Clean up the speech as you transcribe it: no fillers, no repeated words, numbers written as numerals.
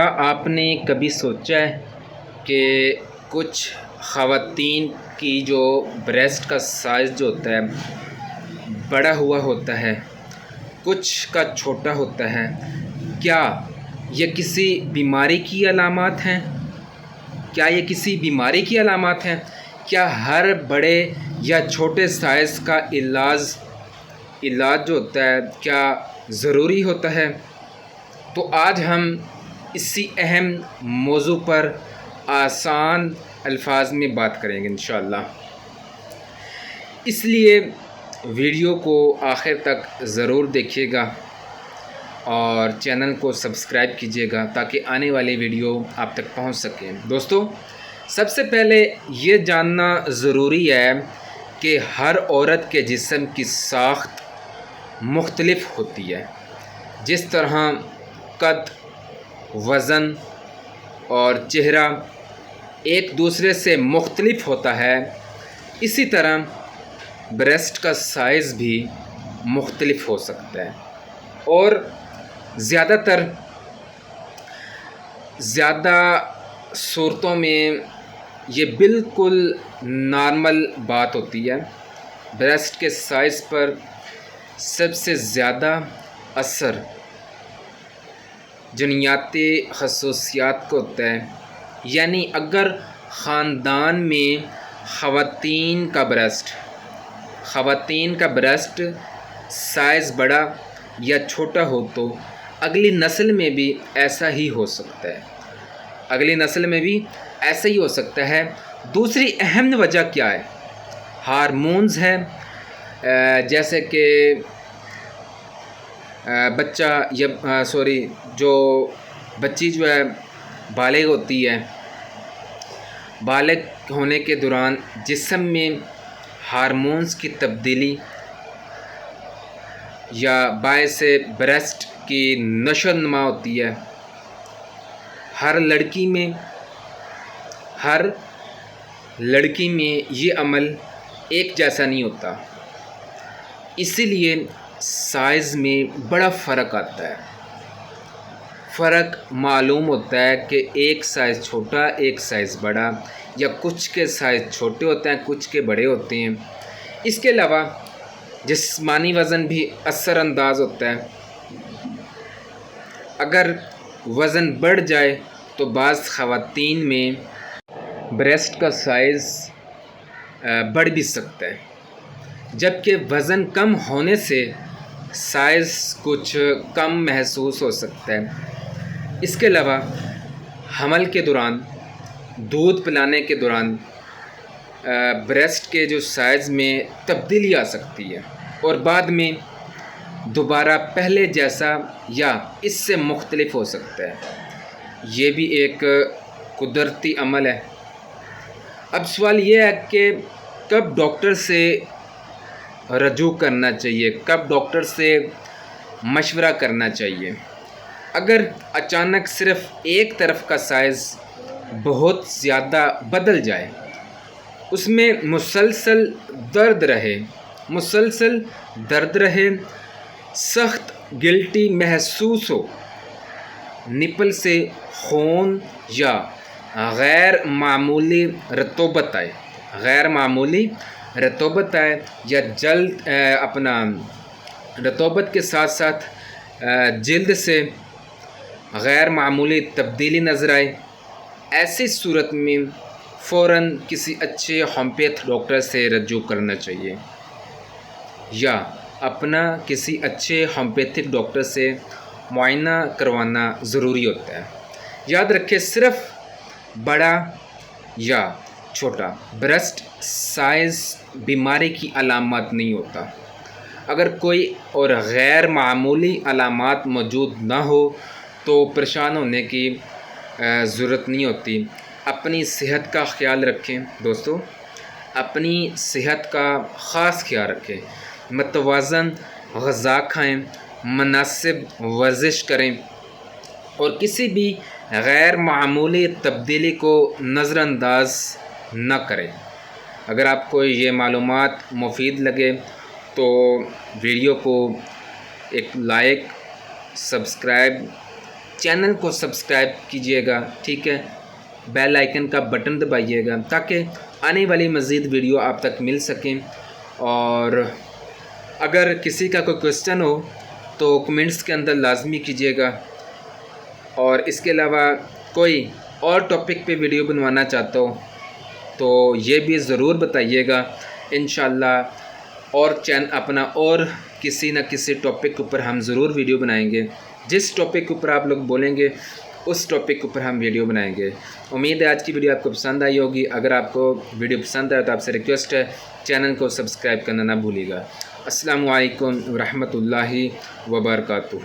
کیا آپ نے کبھی سوچا ہے کہ کچھ خواتین کی جو بریسٹ کا سائز جو ہوتا ہے بڑا ہوا ہوتا ہے، کچھ کا چھوٹا ہوتا ہے؟ کیا یہ کسی بیماری کی علامات ہیں؟ کیا ہر بڑے یا چھوٹے سائز کا علاج جو ہوتا ہے کیا ضروری ہوتا ہے؟ تو آج ہم اسی اہم موضوع پر آسان الفاظ میں بات کریں گے انشاءاللہ۔ اس لیے ویڈیو کو آخر تک ضرور دیکھیے گا اور چینل کو سبسکرائب کیجیے گا تاکہ آنے والی ویڈیو آپ تک پہنچ سکیں۔ دوستو، سب سے پہلے یہ جاننا ضروری ہے کہ ہر عورت کے جسم کی ساخت مختلف ہوتی ہے۔ جس طرح قد، وزن اور چہرہ ایک دوسرے سے مختلف ہوتا ہے، اسی طرح بریسٹ کا سائز بھی مختلف ہو سکتا ہے اور زیادہ صورتوں میں یہ بالکل نارمل بات ہوتی ہے۔ بریسٹ کے سائز پر سب سے زیادہ اثر جنیاتی خصوصیات کو ہوتا ہے، یعنی اگر خاندان میں خواتین کا بریسٹ سائز بڑا یا چھوٹا ہو تو اگلی نسل میں بھی ایسا ہی ہو سکتا ہے۔ دوسری اہم وجہ کیا ہے؟ ہارمونز ہے، جیسے کہ بچی جو ہے بالغ ہوتی ہے، بالغ ہونے کے دوران جسم میں ہارمونز کی تبدیلی یا باعث بریسٹ کی نشو و نما ہوتی ہے۔ ہر لڑکی میں یہ عمل ایک جیسا نہیں ہوتا، اسی لیے سائز میں بڑا فرق آتا ہے۔ فرق معلوم ہوتا ہے کہ ایک سائز چھوٹا، ایک سائز بڑا، یا کچھ کے سائز چھوٹے ہوتے ہیں، کچھ کے بڑے ہوتے ہیں۔ اس کے علاوہ جسمانی وزن بھی اثر انداز ہوتا ہے۔ اگر وزن بڑھ جائے تو بعض خواتین میں بریسٹ کا سائز بڑھ بھی سکتا ہے، جبکہ وزن کم ہونے سے سائز کچھ کم محسوس ہو سکتا ہے۔ اس کے علاوہ حمل کے دوران، دودھ پلانے کے دوران بریسٹ کے جو سائز میں تبدیلی آ سکتی ہے اور بعد میں دوبارہ پہلے جیسا یا اس سے مختلف ہو سکتا ہے۔ یہ بھی ایک قدرتی عمل ہے۔ اب سوال یہ ہے کہ کب ڈاکٹر سے رجوع کرنا چاہیے، کب ڈاکٹر سے مشورہ کرنا چاہیے؟ اگر اچانک صرف ایک طرف کا سائز بہت زیادہ بدل جائے، اس میں مسلسل درد رہے، سخت گلٹی محسوس ہو، نپل سے خون یا غیر معمولی رطوبت آئے یا رطوبت کے ساتھ ساتھ جلد سے غیر معمولی تبدیلی نظر آئے، ایسی صورت میں فوراً کسی اچھے ہومیوپیتھ ڈاکٹر سے رجوع کرنا چاہیے یا اپنا کسی اچھے ہومیوپیتھک ڈاکٹر سے معائنہ کروانا ضروری ہوتا ہے۔ یاد رکھیں، صرف بڑا یا چھوٹا بریسٹ سائز بیماری کی علامات نہیں ہوتا۔ اگر کوئی اور غیر معمولی علامات موجود نہ ہو تو پریشان ہونے کی ضرورت نہیں ہوتی۔ اپنی صحت کا خیال رکھیں دوستو، اپنی صحت کا خاص خیال رکھیں، متوازن غذا کھائیں، مناسب ورزش کریں اور کسی بھی غیر معمولی تبدیلی کو نظر انداز نہ کریں۔ اگر آپ کو یہ معلومات مفید لگے تو ویڈیو کو ایک لائک، سبسکرائب چینل کو سبسکرائب کیجیے گا، ٹھیک ہے، بیل آئیکن کا بٹن دبائیے گا تاکہ آنے والی مزید ویڈیو آپ تک مل سکیں۔ اور اگر کسی کا کوئی کوسچن ہو تو کمنٹس کے اندر لازمی کیجیے گا، اور اس کے علاوہ کوئی اور ٹاپک پہ ویڈیو بنوانا چاہتا ہو تو یہ بھی ضرور بتائیے گا انشاءاللہ، اور اپنا اور کسی نہ کسی ٹاپک کے اوپر ہم ضرور ویڈیو بنائیں گے۔ جس ٹاپک کے اوپر آپ لوگ بولیں گے اس ٹاپک کے اوپر ہم ویڈیو بنائیں گے۔ امید ہے آج کی ویڈیو آپ کو پسند آئی ہوگی۔ اگر آپ کو ویڈیو پسند آئے تو آپ سے ریکویسٹ ہے چینل کو سبسکرائب کرنا نہ بھولیے گا۔ السلام علیکم ورحمۃ اللہ وبرکاتہ۔